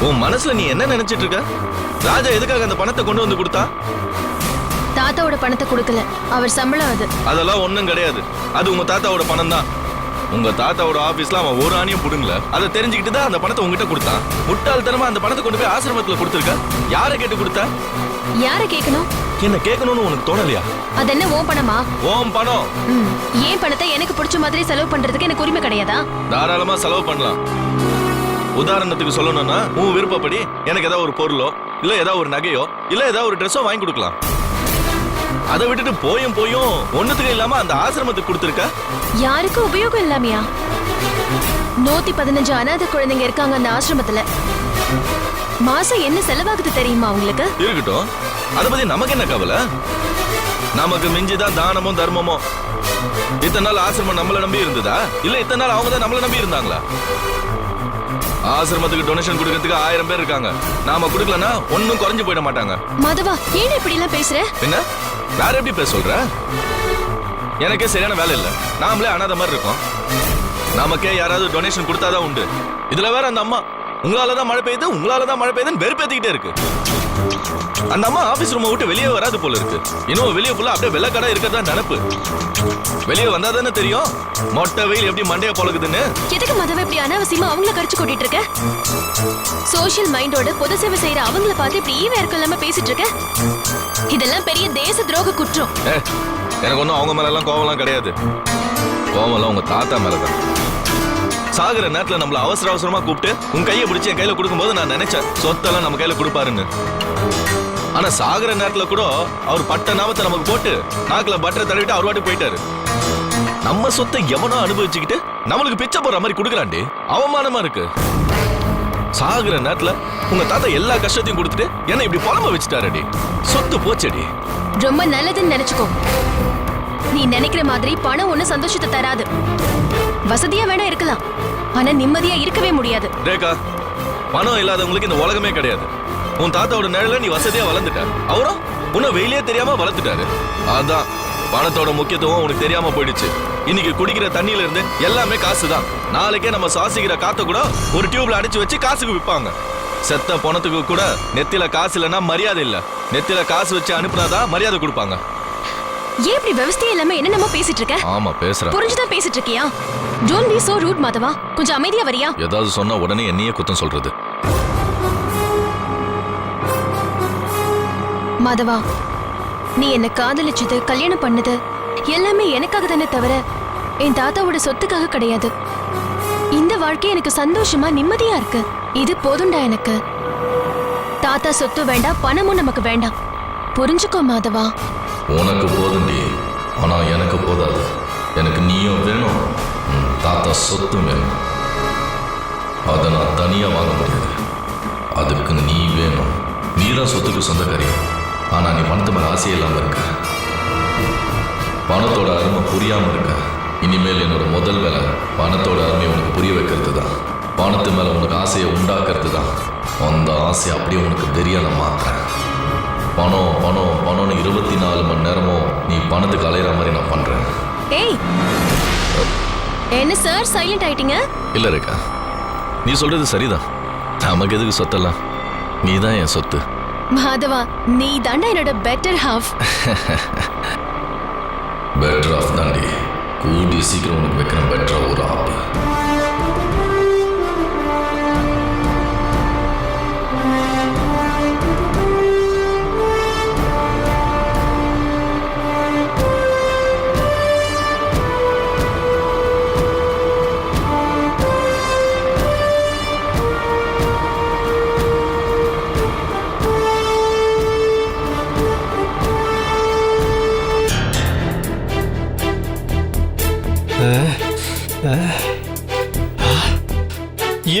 உன் மனசுல நீ என்ன நினைச்சிட்டு இருக்க? ராஜா எதுக்காக அந்த பணத்தை கொண்டு வந்து கொடுத்தா? தாத்தாவோட பணத்தை கொடுக்கல, அவர் சம்பளம் அது. அதெல்லாம் ஒண்ணும் கிடையாது. அது உங்க தாத்தாவோட பணம் தான். உங்க தாத்தாவோட ஆபீஸ்ல அவன் ஒரு ஆணியும் புடுங்கல. அதை தெரிஞ்சுக்கிட்டு தான் அந்த பணத்தை உங்ககிட்ட கொடுத்தான். முட்டாள்தனமா அந்த பணத்தை கொண்டு போய் ஆசிரமத்துல கொடுத்துருக்க. யாரை கேட்டு கொடுத்தா? யாரை கேட்கணும்? என்ன கேட்கணும்னு உனக்கு தோணலையா? அது என்ன உன் பணமா? ஓம் பணம். ஏன் பணத்தை எனக்கு பிடிச்ச மாதிரி செலவு பண்றதுக்கு எனக்கு உரிமை கிடையாதா? தாராளமா செலவு பண்ணலாம். உதாரணத்துக்கு சொல்லணும்னா உன் விருப்பப்படி எனக்கு ஏதாவது ஒரு பொருளோ இல்ல ஏதாவது ஒரு நகையோ இல்ல ஏதாவது ஒரு ட்ரெஸ்ஸோ வாங்கி கொடுக்கலாம். அதை விட்டுட்டு போயும் ஒண்ணுத்துக்கு இல்லாம அந்த ஆசிரமத்துக்கு கொடுத்துருக்க. யாருக்கும் உபயோகம் இல்லாமையா? 115 அனாதை குழந்தைங்க இருக்காங்க அந்த ஆசிரமத்துல. மாசம் என்ன செலவாகுது தெரியுமா உங்களுக்கு? இருக்கட்டும், அத பத்தி நமக்கு என்ன கவலை? நமக்கு மிஞ்சிதான் தானமும் தர்மமும். இத்தனை நாள் ஆசிரமம் நம்மள நம்பி இருந்ததா இல்ல இத்தனை நாள் அவங்க தான் நம்மள நம்பி இருந்தாங்களா? ஆசிரமத்துக்கு டொனேஷன் கொடுக்கறதுக்கு 1000 பேர் இருக்காங்க. நாம கொடுக்கலன்னா ஒன்னும் குறைஞ்சு போயிட மாட்டாங்க. மாதவா, ஏன் இப்படி எல்லாம் பேசுற? என்ன வேற எப்படி பேச சொல்ற? எனக்கே சரியான வேலை இல்ல. நாமளே அனாதை மாதிரி இருக்கோம். நமக்கே யாராவது டொனேஷன் கொடுத்தாதான் உண்டு. இதுல வேற அந்த அம்மா உங்களாலதான் மழை பெய்யுது உங்களாலதான் மழை பெய்யுதுன்னு வெறுப்பேத்திக்கிட்டே இருக்கு. அந்த அம்மா ஆபீஸ் ரூமை விட்டு வெளியே வராது போல இருக்கு. இன்னும் வெளியே ஃபுல்லா அப்படியே வெள்ளக்கடை இருக்கதான் நினைப்பு. வெளியே வந்தா தானே தெரியும் மொட்டை வெயில் எப்படி மண்டைய பொழக்குதுன்னு. எதுக்கு மதவ இப்படி அனாவசியமா அவங்கள கடிச்சு கொட்டிட்டு இருக்க? சோஷியல் மைண்டோட பொது சேவை செய்யற அவங்கள பார்த்து இப்படி ஈவே இருக்க இல்லாம பேசிட்டு இருக்க. இதெல்லாம் பெரிய தேச துரோக குற்றம். எனக்கு ஒன்னும் அவங்க மேல எல்லாம் கோவம்லாம் கிடையாது. கோவம் எல்லாம் உங்க தாத்தா மேலதான். சாகுற நேரத்துல நம்மள அவசரமா கூப்பிட்டு உன் கையை பிடிச்சி என் கையில கொடுக்கும்போது நான் நினைச்சேன் சொத்தெல்லாம் நம்ம கையில கொடுப்பாருன்னு. ஆனா சாகுற நேரத்துல கூட அவர் பட்ட நாமத்தை நமக்கு போட்டு நாக்குல பட்டரை தடவிட்டு அவர் வாட்டி போயிட்டாரு. நம்ம சொத்தை எவனோ அனுபவிச்சுக்கிட்டு நம்மளுக்கு பிச்சை போடுற மாதிரி கொடுக்கலாண்டி. அவமானமா இருக்கு. சாகுற நேரத்துல உங்க தாத்தா எல்லா கஷ்டத்தையும் கொடுத்துட்டு என்ன இப்படி புலம்ப வச்சுட்டாரடி. சொத்து போச்சடி. ரொம்ப நல்லதுன்னு நினைச்சுக்கோ. நீ நினைக்கிற மாதிரி பணம் ஒண்ணு சந்தோஷத்தை தராது. வசதியா வேணா இருக்கலாம், ஆனா நிம்மதியா இருக்கவே முடியாது. ரேகா, பணம் இல்லாதவங்களுக்கு இந்த உலகமே கிடையாது. உன் தாத்தாவோட நிழல நீ வசதியா வளர்ந்துட்ட. அவரும் உன்னை வெயிலே தெரியாம வளர்த்துட்டாரு. அதான் பணத்தோட முக்கியத்துவம் உனக்கு தெரியாம போயிடுச்சு. இன்னைக்கு குடிக்கிற தண்ணியில இருந்து எல்லாமே காசுதான். நாளைக்கே நம்ம சுவாசிக்கிற காத்த கூட ஒரு டியூப்ல அடிச்சு வச்சு காசுக்கு விற்பாங்க. செத்த பணத்துக்கு கூட நெத்தில காசு இல்லைன்னா மரியாதை இல்ல. நெத்தில காசு வச்சு அனுப்புனாதான் மரியாதை கொடுப்பாங்க. ஏன் இப்படி விவசாயம் இல்லாம என்னென்னமோ பேசிட்டு இருக்க? ஆமா பேசுறேன். புரிஞ்சுதான் பேசிட்டு இருக்கியா? டோன்ட் பீ சோ ரூட் மாதவா. கொஞ்சம் அமைதியா வரியா? ஏதாவது சொன்னா உடனே என்னையே குத்தம் சொல்றது. மாதவா, நீ என்ன காதலிச்சது கல்யாணம் பண்ணது எல்லாமே எனக்காக தானே தவிர என் தாத்தாவோட சொத்துக்காக கிடையாது. இந்த வாழ்க்கை எனக்கு சந்தோஷமா நிம்மதியா இருக்கு. இது போதும்டா எனக்கு. தாத்தா சொத்து வேண்டாம், பணமும் நமக்கு வேண்டாம். புரிஞ்சுக்கோ மாதவா. உனக்கு போதுண்டி, ஆனா எனக்கு போதாது. எனக்கு நீயும் வேணும், தாத்தா சொத்தும் வேணும். அதை நான் தனியா வாங்க முடியாது. அதுக்கு நீ வேணும். நீதான் சொத்துக்கு சொந்தக்காரி. ஆனா நீ பணத்து மேல ஆசை இல்லாம இருக்க. பணத்தோட அருமை புரியாம இருக்க. இனிமேல் என்னோட முதல் வேலை பணத்தோட அருமை உனக்கு புரிய வைக்கிறது தான். பணத்து மேல உனக்கு ஆசையை உண்டாக்குறது தான். அந்த ஆசையை அப்படியே உனக்கு தெரியாத மாத்துறேன். பணம் பணம் பணம்னு 24 மணி நேரமும் நீ பணத்துக்கு அலையிற மாதிரி நான் பண்றேன். ஏய், என்ன சார் சைலண்ட் ஆயிட்டீங்க? இல்ல ரேகா, நீ சொல்றது சரிதான். நமக்கு எதுக்கு சொத்தெல்லாம்? நீ தான் என் சொத்து. மாதவா, நீ தாண்டா என்னோட பெட்டர் ஹாஃப். பெட்டர் ஆஃப் தாண்டி. கூடி சீக்கிரம் உனக்கு வைக்கிறேன் பெட்டரா ஒரு ஆப்.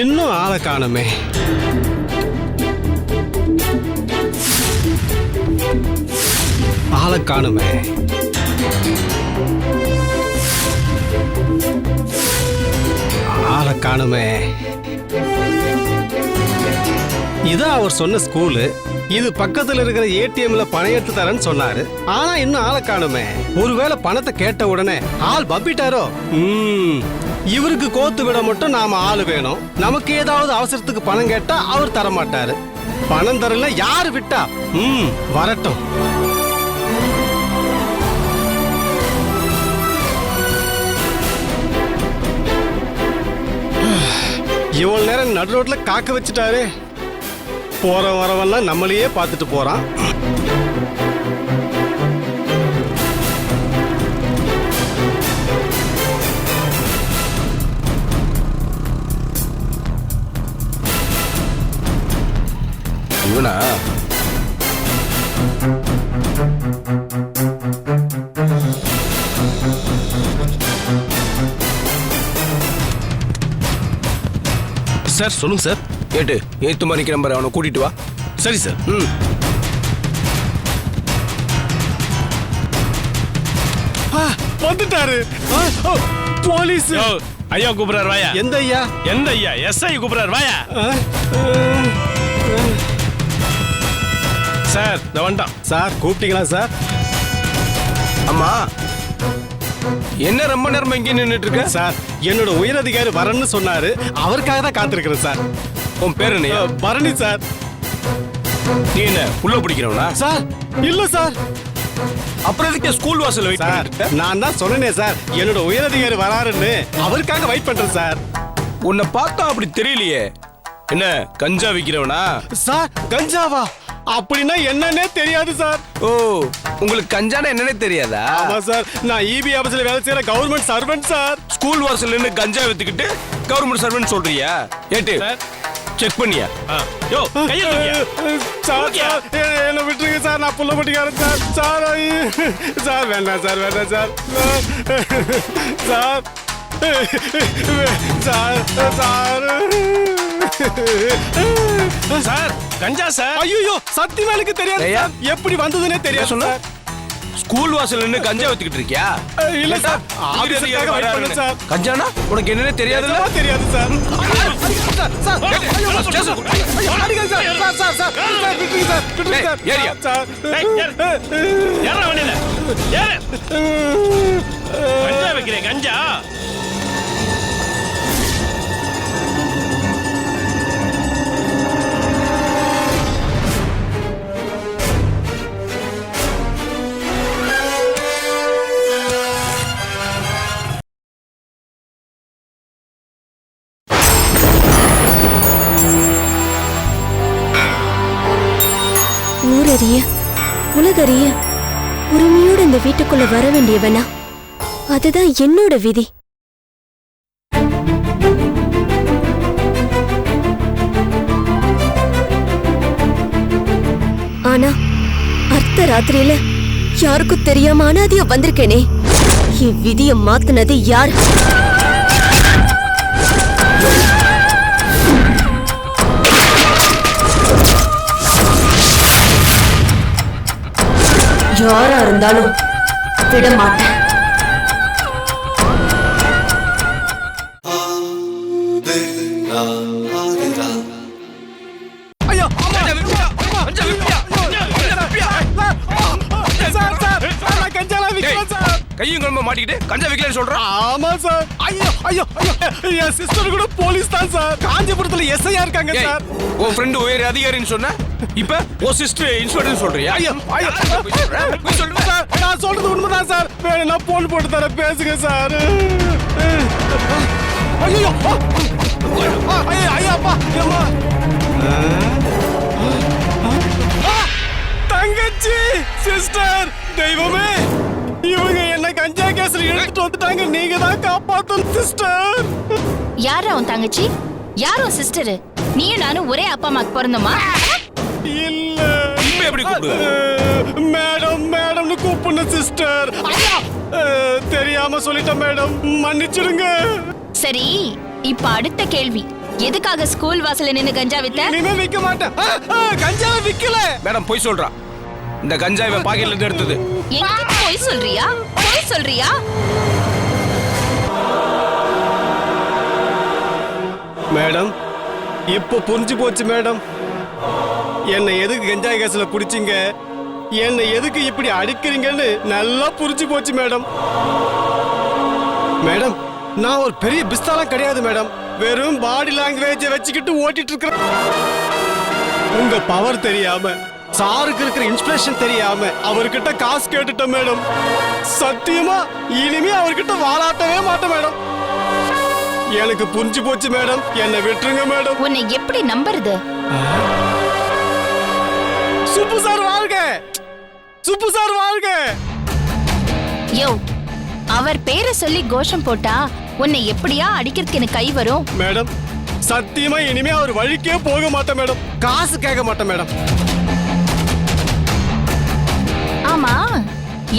இன்னும் ஆளை காணுமே. ஆளை காணுமே. ஆளை காணுமே. இதான் அவர் சொன்ன ஸ்கூலு. இது பக்கத்துல இருக்கிற ஏடிஎம்ல பணம் எடுத்து தரேன்னு சொன்னாரு. ஆனா இன்னும் ஆளை காணுமே. ஒருவேளை பணத்தை கேட்ட உடனே ஆள் பப்பிட்டாரோ? இவருக்கு கோத்து விட மட்டும் நாம ஆளு வேணும். நமக்கு ஏதாவது அவசரத்துக்கு பணம் கேட்டா அவர் தர மாட்டாரு. பணம் தரல யாரு விட்டா? வரட்டும். இவ்வளவு நேரம் நடு ரோட்ல காக்க வச்சுட்டாரு. போற வரவெல்லாம் நம்மளையே பார்த்துட்டு போறான். இவனா? சார் சொல்லுங்க சார். கேட்டு ஏத்து மணிக்கு நம்பர் அவனை கூட்டிட்டு வா. சரி சார். வந்துட்டாரு போலீஸ். ஐயா கூப்பிடுறாரு வாயா. எந்த ஐயா? எந்த ஐயா? எஸ்ஐ கூப்பிடுறாரு வாயா. சார் இந்த வந்துட்டான். சார் கூப்பிட்டீங்களா சார்? அம்மா என்ன ரொம்ப நேரமா இங்கே நின்றுட்டு இருக்க? சார் என்னோட உயரதிகாரி வரன்னு சொன்னாரு. அவருக்காக தான் காத்திருக்கிறேன் சார். உன் பேர் என்ன? பரணி சார். நீ என்ன உள்ள பிடிக்கிறவனா? சார் இல்ல சார். அப்புறம் எதுக்கு ஸ்கூல் வாசல்ல வெயிட் சார் பண்ணிட்டு? நான் தான் சொன்னேனே சார், என்னோட உயரதிகாரி வராருன்னு. அவருக்காக வெயிட் பண்றேன் சார். உன்னை பார்த்தா அப்படி தெரியலையே. என்ன கஞ்சா விக்கிறவனா? சார் கஞ்சாவா? அப்படின்னா என்னன்னே தெரியாது சார். ஓ, உங்களுக்கு கஞ்சானா என்னன்னே தெரியாதா? ஆமா சார், நான் இபி ஆபீஸ்ல வேலை செய்யற கவர்மெண்ட் சர்வெண்ட் சார். ஸ்கூல் வாசல்ல நின்னு கஞ்சா வித்துக்கிட்டு கவர்மெண்ட் சர்வெண்ட் சொல்றியா? ஏட்டு செக் பண்ணியா? யோ கைய தூக்கியா. சார் சார் என்ன விட்டுருங்க சார், நான் புள்ள பட்டிக்காரன் சார். சார் சார் வேண்டாம் சார், வேண்டாம் sir. Sir sir sir sir கஞ்சா சார். ஐயோ சத்தியமானுக்கு தெரியாது ஐயா. சார். எப்படி வந்ததுன்னே தெரியாது சொன்ன? சார். ஸ்கூல் வாசல்ல நின்னு கஞ்சா வித்துக்கிட்டு இருக்கியா? இல்ல சார், ஆபீஸ்க்காக வெயிட் பண்ணேன் சார். கஞ்சானா உனக்கு என்னன்னே தெரியாதுல்ல? நிஜமா தெரியாது சார். சார் சார் ஐயோ ஸ்டேஷன். ஐயோ அடிங்க sir. Sir sir sir sir விட்டுருங்க சார், விட்டுருங்க சார். ஏரியா. சார் யாரா வண்டியில ஏறு. கஞ்சா வைக்கிறேன் கஞ்சா. ஊரறிய உலகறிய உரிமையோடு இந்த வீட்டுக்குள்ள வர வேண்டியவனா? அதுதான் என்னோட விதி. ஆனா அர்த்த ராத்திரியில யாருக்கும் தெரியாம அனாதையா வந்திருக்கேனே, என் விதிய மாத்துனது யார்? யாரா இருந்தாலும் விட மாட்டேன். ஐயோ சார் சார் நான் கஞ்சாலாம் விக்கிறேன் சார். கையும் கலம்ப மாட்டிக்கிட்டு கஞ்சா விக்கலன்னு சொல்றான். ஆமா சார். ஐயோ ஐயோ ஐயோ என் சிஸ்டர் கூட போலீஸ் தான் சார். காஞ்சிபுரத்துல எஸ்ஐயா இருக்காங்க ஏய், சார். உன் ஃப்ரெண்ட் உயர் அதிகாரின்னு சொன்ன, இப்ப உன் சிஸ்டர் இன்ஸ்பெக்டர் சொல்றியா? ஐயோ ஐயோ போய் சொல்லுங்க சார், நான் சொல்றது உண்மைதான் சார். வேணும்னா போன் போட்டு தர, பேசுங்க சார். ஐயோ ஐயோ ஐயோ அப்பா அம்மா. தங்கச்சி சிஸ்டர் தெய்வமே, இவங்க என்ன கஞ்சா கேஸ்ல எடுத்துட்டு வந்துட்டாங்க. நீங்க தான் காப்பாத்தணும் சிஸ்டர். யாரா உன் தங்கச்சி? யார் உன் சிஸ்டர்? நீயும் நானும் ஒரே அப்பா அம்மாக்கு பிறந்தோமா? இல்ல இப்ப எப்படி கூப்பிடுவ? Madam மேடம்னு கூப்பிடுன sister. தெரியாம சொல்லிட்டேன் மேடம், மன்னிச்சிடுங்க. சரி, இப்ப அடுத்த கேள்வி. எதுக்காக ஸ்கூல் வாசல்ல நின்னு கஞ்சா வித்த? இனிமே விக்க மாட்டேன். கஞ்சாவை விக்கல மேடம் போய் சொல்றா. இந்த கஞ்சா இவன் பாக்கெட்ல இருந்து எடுத்தது. என்கிட்ட போய் சொல்றியா? போய் சொல்றியா? மேடம் இப்போ புரிஞ்சு போச்சு மேடம். என்னை எதுக்கு கஞ்சா கேஸ்ல புடிச்சீங்க, என்னை எதுக்கு இப்படி அடிக்கிறீங்கன்னு நல்லா புரிஞ்சு போச்சு மேடம். மேடம் நான் ஒரு பெரிய பிஸ்தாலாம் கிடையாது மேடம். வெறும் பாடி லாங்குவேஜ வச்சுக்கிட்டு ஓட்டிட்டு இருக்கிறேன். உங்க பவர் தெரியாம, சாருக்கு இருக்கிற இன்ஸ்பிரேஷன் தெரியாம அவர்கிட்ட காசு கேட்டுட்டேன் மேடம். சத்தியமா இனிமே அவர்கிட்ட வாலாட்டவே மாட்டேன் மேடம். எனக்கு புரிஞ்சு போச்சு மேடம். என்னை விட்டுருங்க மேடம். உன்னை எப்படி நம்புறது? சுப்பு சார் வாழ்க, சுப்பு சார் வாழ்க. யோ, அவர் பேரை சொல்லி கோஷம் போட்டா உன்னை எப்படியா அடிக்கிறதுக்கு எனக்கு கை வரும்? மேடம் சத்தியமா இனிமே அவர் வழிக்கே போக மாட்டேன் மேடம். காசு கேட்க மாட்டேன் மேடம். ஆமா,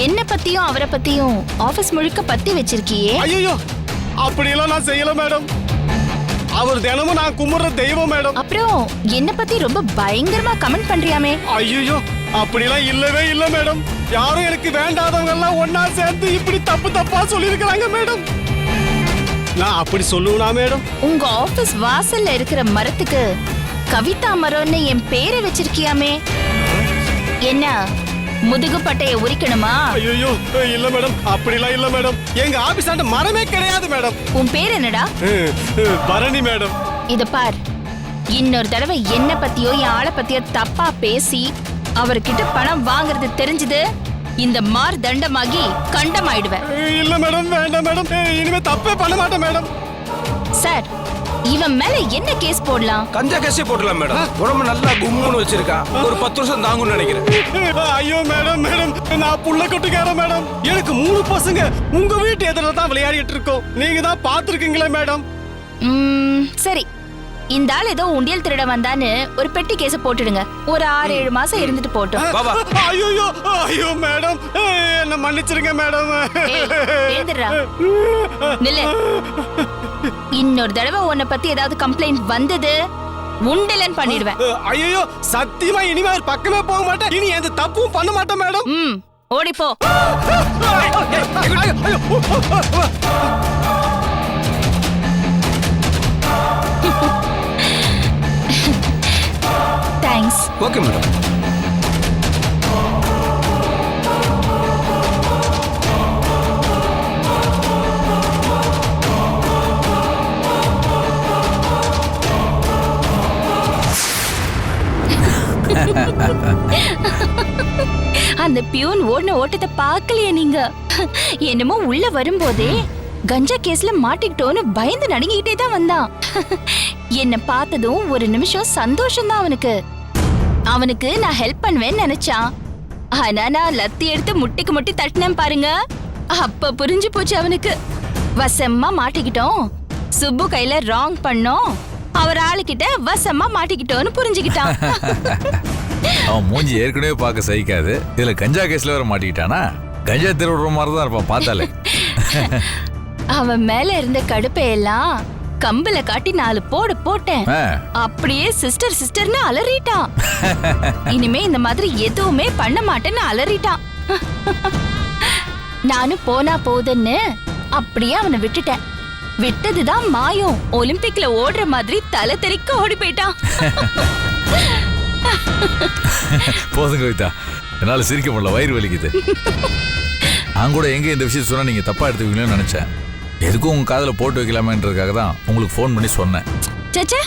என்ன பத்தியும் அவரை பத்தியும் ஆபீஸ் முழுக்க பத்தி வச்சிருக்கியே. ஐயோ அப்படியெல்லாம் நான் செய்யல மேடம். அவர் தினமும் நான் கும்பிடுற தெய்வம் மேடம். அப்புறம் என்ன பத்தி ரொம்ப பயங்கரமா கமெண்ட் பண்றியாமே. ஐயோ அப்படிலாம் இல்லவே இல்ல மேடம். யாரும் எனக்கு வேண்டாதவங்க எல்லாம் ஒன்னா சேர்ந்து இப்படி தப்பு தப்பா சொல்லிருக்காங்க மேடம். நான் அப்படி சொல்லுவனா மேடம்? உங்க ஆபீஸ் வாசல்ல இருக்கிற மரத்துக்கு கவிதா மரம்னு என் பேரை வச்சிருக்கியாமே. என்ன முதுகு பட்டைய உரிக்கணுமா? ஐயோ இல்ல மேடம், அப்படிலாம் இல்ல மேடம். எங்க ஆபீஸ் ஆண்ட மரமே கிடையாது மேடம். உன் பேர் என்னடா? பரணி மேடம். இத பார், இன்னொரு தடவை என்ன பத்தியோ என் ஆளை பத்தியோ தப்பா பேசி அவர்கிட்ட பணம் வாங்குறது தெரிஞ்சது, இந்த மார் தண்டமாகி கண்டமாயிடுவேன். இல்ல மேடம், வேண்டாம் மேடம். இனிமே தப்பே பண்ண மாட்டேன் மேடம். சார், இவன் மேல என்ன கேஸ் போடலாம்? கஞ்சா கேஸே போடலாம் மேடம். உடம்பு நல்லா கும்முன்னு வச்சிருக்கா. ஒரு 10 வருஷம் தாங்கும்னு நினைக்கிறேன். ஐயோ மேடம், மேடம் நான் புள்ள கொட்டுக்காரன் மேடம். எனக்கு 3 பசங்க. உங்க வீட்டு எதிரில தான் விளையாடிட்டு இருக்கோம். நீங்க தான் பாத்துருக்கீங்களே மேடம். சரி, இந்த ஆள் ஏதோ உண்டியல் திருட வந்தான்னு ஒரு பெட்டி கேஸ போட்டுடுங்க. ஒரு 6-7 மாசம் இருந்துட்டு போட்டோம். ஐயோ ஐயோ மேடம், என்ன மன்னிச்சிருங்க மேடம். எழுந்துடுறா, நில்லு. இன்னொரு தடவை உன்னை பத்தி ஏதாவது கம்ப்ளைண்ட் வந்தது, உண்டலன் பண்ணிடுவேன். ஐயோ சத்தியமா இனிமே ஒரு பக்கமே போக மாட்டேன். இனி எந்த தப்பும் பண்ண மாட்டேன் மேடம். ஓடிப்போ. தேங்க்ஸ். Okay madam. அந்த பியூன் ஓடின ஓட்டத்தை பார்க்கலையே நீங்க? என்னமோ உள்ள வரும்போதே கஞ்சா கேஸ்ல மாட்டிக்கிட்டோன்னு பயந்து நடுங்கிட்டே தான் வந்தான். என்ன பார்த்ததும் ஒரு நிமிஷம் சந்தோஷம் தான் அவனுக்கு. அவனுக்கு நான் ஹெல்ப் பண்ணுவேன்னு நினைச்சான். ஆனா நான் லத்தி எடுத்து முட்டிக்கு முட்டி தட்டினேன் பாருங்க, அப்ப புரிஞ்சு போச்சு அவனுக்கு. வசமா மாட்டிக்கிட்டோம், சுப்பு கையில ராங் பண்ணோம், அவர் ஆளுகிட்ட வசமா மாட்டிக்கிட்டோன்னு புரிஞ்சுக்கிட்டான். அவன் மூஞ்சி ஏற்கனவே பார்க்க சகிக்காது. இதுல கஞ்சா கேஸ்ல வர மாட்டிக்கிட்டானா? கஞ்சா திருடுற மாதிரி தான் இருப்பான் பார்த்தாலே. அவன் மேல இருந்த கடுப்பையெல்லாம் கம்புல காட்டி 4 போடு போட்டேன். அப்படியே சிஸ்டர் சிஸ்டர்னு அலறிட்டான். இனிமே இந்த மாதிரி எதுவுமே பண்ண மாட்டேன்னு அலறிட்டான். நானும் போனா போதுன்னு அப்படியே அவனை விட்டுட்டேன். விட்டதுதான் மாயம். ஒலிம்பிக்ல ஓடுற மாதிரி தலை தெறிக்க ஓடி போயிட்டான். போதும் கவிதா, என்னால சிரிக்க முடியல, வயிறு வலிக்குது. நான் கூட எங்க இந்த விஷயம் சொன்னா நீங்க தப்பா எடுத்துக்கீங்களோன்னு நினைச்சேன். எதுக்கும் உங்க காதுல போட்டு வைக்கலாமேன்றதுக்காக தான் உங்களுக்கு ஃபோன் பண்ணி சொன்னேன். சச்சா,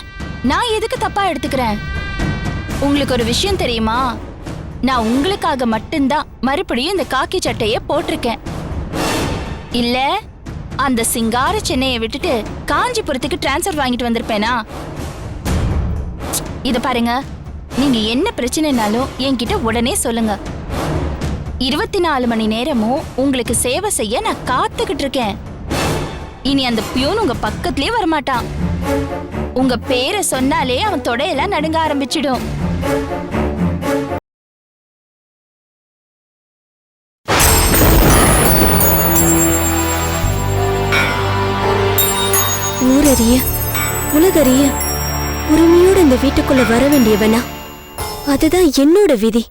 நான் எதுக்கு தப்பா எடுத்துக்கிறேன்? உங்களுக்கு ஒரு விஷயம் தெரியுமா? நான் உங்களுக்காக மட்டும்தான் மறுபடியும் இந்த காக்கி சட்டையை போட்டிருக்கேன். இல்ல அந்த சிங்கார சென்னையை விட்டுட்டு காஞ்சிபுரத்துக்கு டிரான்ஸ்ஃபர் வாங்கிட்டு வந்திருப்பேனா? இத பாருங்க, நீங்க என்ன பிரச்சனைனாலும் என்கிட்ட உடனே சொல்லுங்க. 24 மணி நேரமும் உங்களுக்கு சேவை செய்ய நான் காத்துக்கிட்டு இருக்கேன். இனி அந்த பியூன் உங்க பக்கத்திலே வரமாட்டான். உங்க பேரை சொன்னாலே அவன் தொடையெல்லாம் நடுங்க ஆரம்பிச்சிடும். ஊரறிய உலகறிய உரிமையோட இந்த வீட்டுக்குள்ள வர வேண்டியவனா? அதுதான் என்னோட விதி.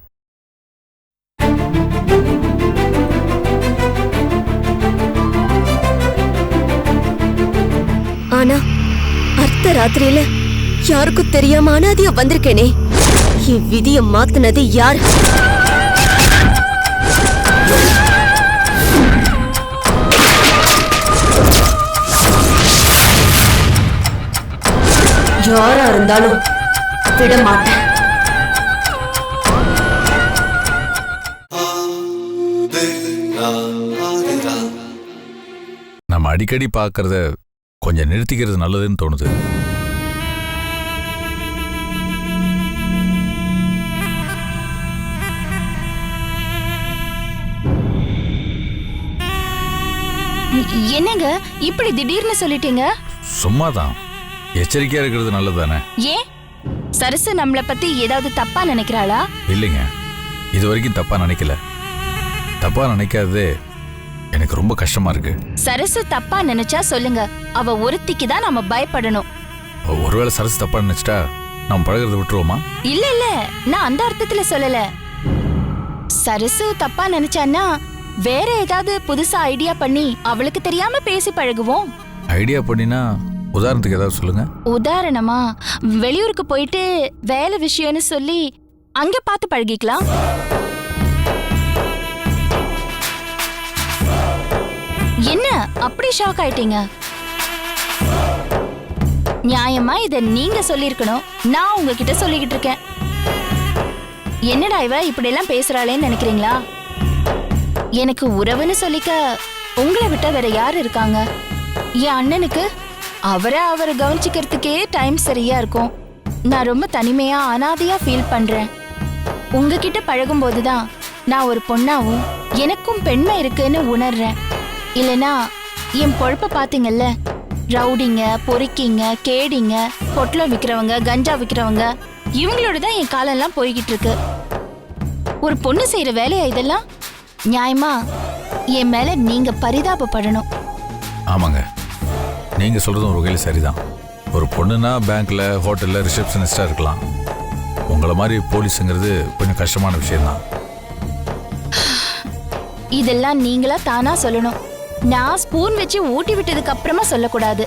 ஆனா அர்த்த ராத்திரியில யாருக்கும் தெரியாம அனாதையா வந்திருக்கேனே, என் விதிய மாத்துனது யார்? யாரா இருந்தாலும் விட மாட்டேன். நம்ம அடிக்கடி பார்க்கறத கொஞ்சம் நிறுத்திக்கிறது நல்லதுன்னு தோணுது. என்னங்க இப்படி திடீர்னு சொல்லிட்டீங்க? சும்மாதான், எச்சரிக்கையா இருக்கிறது நல்லது தானே. ஏன் சரசு நம்மள பத்தி ஏதாவது தப்பா நினைக்கிறாளா? இல்லைங்க, இது வரைக்கும் தப்பா நினைக்கல. தப்பா நினைக்காததே எனக்கு ரொம்ப கஷ்டமா இருக்கு. சரசு தப்பா நினைச்சா சொல்லுங்க, அவ ஒருத்திக்கு தான் நம்ம பயப்படணும். ஒருவேளை சரசு தப்பா நினைச்சிட்டா நம்ம பழகிறத விட்டுருவோமா? இல்ல இல்ல, நான் அந்த அர்த்தத்துல சொல்லல. சரசு தப்பா நினைச்சான்னா வேற ஏதாவது புதுசா ஐடியா பண்ணி அவளுக்கு தெரியாம பேசி பழகுவோம். ஐடியா பண்ணினா உதாரணத்துக்கு ஏதாவது சொல்லுங்க. உதாரணமா, வெளியூருக்கு போயிட்டு வேலை விஷயம்னு சொல்லி அங்க பார்த்து பழகிக்கலாம். என்ன அப்படி ஷாக் ஆயிட்டீங்க? நியாயமா இத நீங்க சொல்லிருக்கணும், நான் உங்ககிட்ட சொல்லிக்கிட்டு இருக்கேன். என்னடா இவ இப்படி எல்லாம் பேசுறாளேன்னு நினைக்கிறீங்களா? எனக்கு உறவுன்னு சொல்லிக்க உங்களை விட்ட வேற யாரு இருக்காங்க? என் அண்ணனுக்கு அவரை கவனிச்சுக்கிறதுக்கே டைம் சரியா இருக்கும். நான் ரொம்ப தனிமையா அனாதையா ஃபீல் பண்றேன். உங்ககிட்ட பழகும் போதுதான் நான் ஒரு பொண்ணாவும் எனக்கும் பெண்மை இருக்குன்னு உணர்றேன். இல்லனா என் பொழப்ப பாத்தீங்கல்ல, ரவுடிங்க, பொறுக்கிங்க, கேடிங்க, பொட்டலம் விக்கிறவங்க, கஞ்சா விக்கிறவங்க, இவங்களோட தான் என் காலெல்லாம் போய்கிட்டு இருக்கு. ஒரு பொண்ணு செய்யற வேலையா இதெல்லாம்? நியாயமா என் மேல நீங்க பரிதாபப்படணும். ஆமாங்க, நீங்க சொல்றதும் ஒரு வகையில் சரிதான். ஒரு பொண்ணுனா பேங்க்ல, ஹோட்டல்ல ரிசப்ஷனிஸ்டா இருக்கலாம். உங்களை மாதிரி போலீஸுங்கிறது கொஞ்சம் கஷ்டமான விஷயம்தான். இதெல்லாம் நீங்களா தானா சொல்லணும். நான் ஸ்பூன் வச்சு ஊட்டி விட்டதுக்கு அப்புறமா சொல்லக்கூடாது.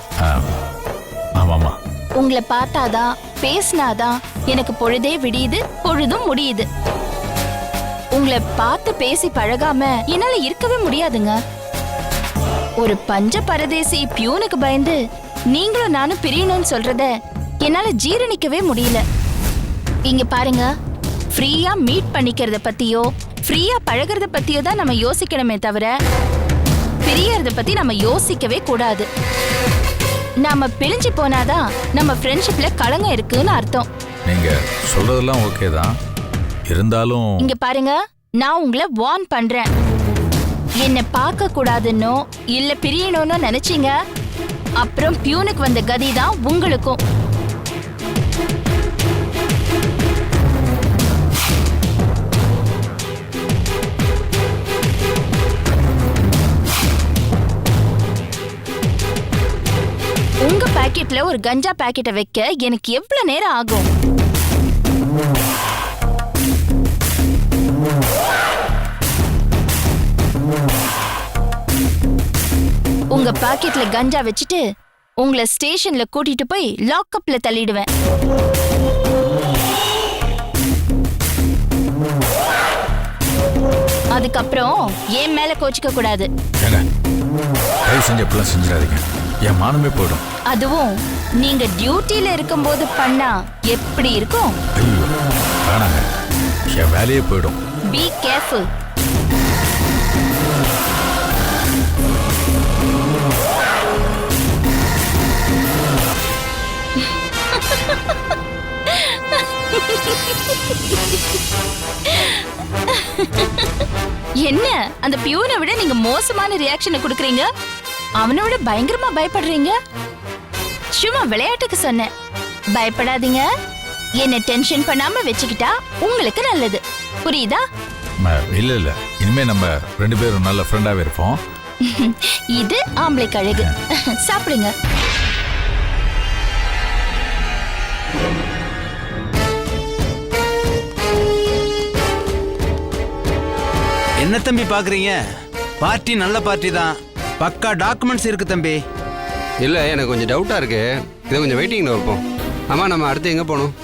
ஆமாமா, உங்களை பார்த்தாதான் பேசினாதான் எனக்கு பொழுதே விடியுது, பொழுதும் முடியுது. உங்களை பார்த்து பேசி பழகாம என்னால இருக்கவே முடியாதுங்க. ஒரு பஞ்ச பரதேசி பியூனுக்கு பயந்து நீங்களும் நானும் பிரியணும்னு சொல்றத என்னால ஜீரணிக்கவே முடியல. இங்க பாருங்க, ஃப்ரீயா மீட் பண்ணிக்கிறத பத்தியோ ஃப்ரீயா பழகிறத பத்தியோ தான் நம்ம யோசிக்கணுமே தவிர பிரியறத பத்தி நம்ம யோசிக்கவே கூடாது. நாம பிரிஞ்சு போனாதான் நம்ம ஃப்ரெண்ட்ஷிப்ல களங்கம் இருக்குன்னு அர்த்தம். நீங்க சொல்றதெல்லாம் ஓகே தான், இருந்தாலும் இங்க பாருங்க, நான் உங்களை வார்ன் பண்றேன். என்ன பார்க்க கூடாதுன்னோ இல்ல பிரியணும்னு நினைச்சீங்க, அப்புறம் பியூனுக்கு வந்த கதி தான் உங்களுக்கும். உங்க பாக்கெட்ல ஒரு கஞ்சா பாக்கெட்டை வைக்க எனக்கு எவ்வளவு நேரம் ஆகும்? உங்க பாக்கெட்ல கஞ்சா வச்சுட்டு உங்களை ஸ்டேஷன்ல கூட்டிட்டு போய் லாக்அப்ல தள்ளிடுவேன். அதுக்கப்புறம் என் மேல கோச்சிக்க கூடாது. செஞ்சிடாதீங்க, என் மானமே போயிடும். அதுவும் நீங்க டியூட்டில இருக்கும்போது பண்ணா எப்படி இருக்கும்? ஐயோ வேணாங்க, என் வேலையே போயிடும். Be careful. என்ன அந்த பியூனை விட நீங்க மோசமான ரியாக்ஷனை கொடுக்கறீங்க? அவனை விட பயங்கரமா பயப்படுறீங்க. சும்மா விளையாட்டுக்கு சொன்னேன், பயப்படாதீங்க. என்ன டென்ஷன் பண்ணாம வச்சுக்கிட்டா உங்களுக்கு நல்லது, புரியுதா? இல்ல இல்ல, இனிமே நம்ம 2 பேரும் நல்ல ஃப்ரெண்டாவே இருப்போம். இது ஆம்பளை கழகு. சாப்பிடுங்க. என்ன தம்பி பாக்குறீங்க? பார்ட்டி நல்ல பார்ட்டி தான், பக்கா டாக்குமெண்ட்ஸ் இருக்கு தம்பி. இல்லை, எனக்கு கொஞ்சம் டவுட்டாக இருக்கு. இதை கொஞ்சம் வெயிட்டிங்கில் வைப்போம். ஆமாம், நம்ம அடுத்து எங்கே போகணும்?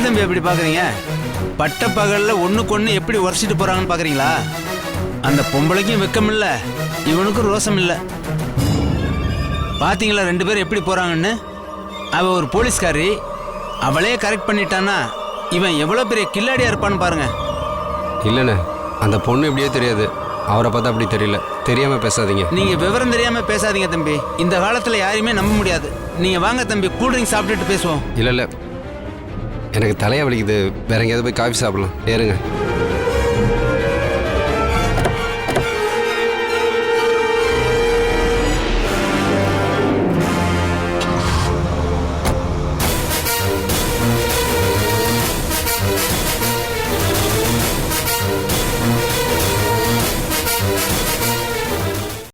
தம்பி எப்படி பாக்குறீங்க? பட்ட பகல்ல ஒண்ணுக்கு ஒண்ணு எப்படி உரசிட்டு போறாங்கன்னு பாக்குறீங்களா? அந்த பொம்பளைக்கும் வெக்கம் இல்ல, இவனுக்கும் ரோசம் இல்ல. பாத்தீங்களா 2 பேரும் எப்படி போறாங்கன்னு? அவ ஒரு போலீஸ்காரி, அவளே கரெக்ட் பண்ணிட்டானா இவன் எவ்வளவு பெரிய கில்லாடியா இருப்பான்னு பாருங்க. இல்லைண்ணே, அந்த பொண்ணு எப்படியோ தெரியாது, அவரை பார்த்தா அப்படி தெரியல. தெரியாம பேசாதீங்க. நீங்க விவரம் தெரியாம பேசாதீங்க தம்பி. இந்த காலத்துல யாரையுமே நம்ப முடியாது. நீங்க வாங்க தம்பி, கூல் ட்ரிங்க் சாப்பிட்டுட்டு பேசுவோம். இல்லை எனக்கு தலையை வலிக்குது, வேற எங்கேயாவது போய் காஃபி சாப்பிடலாம். ஏறுங்க.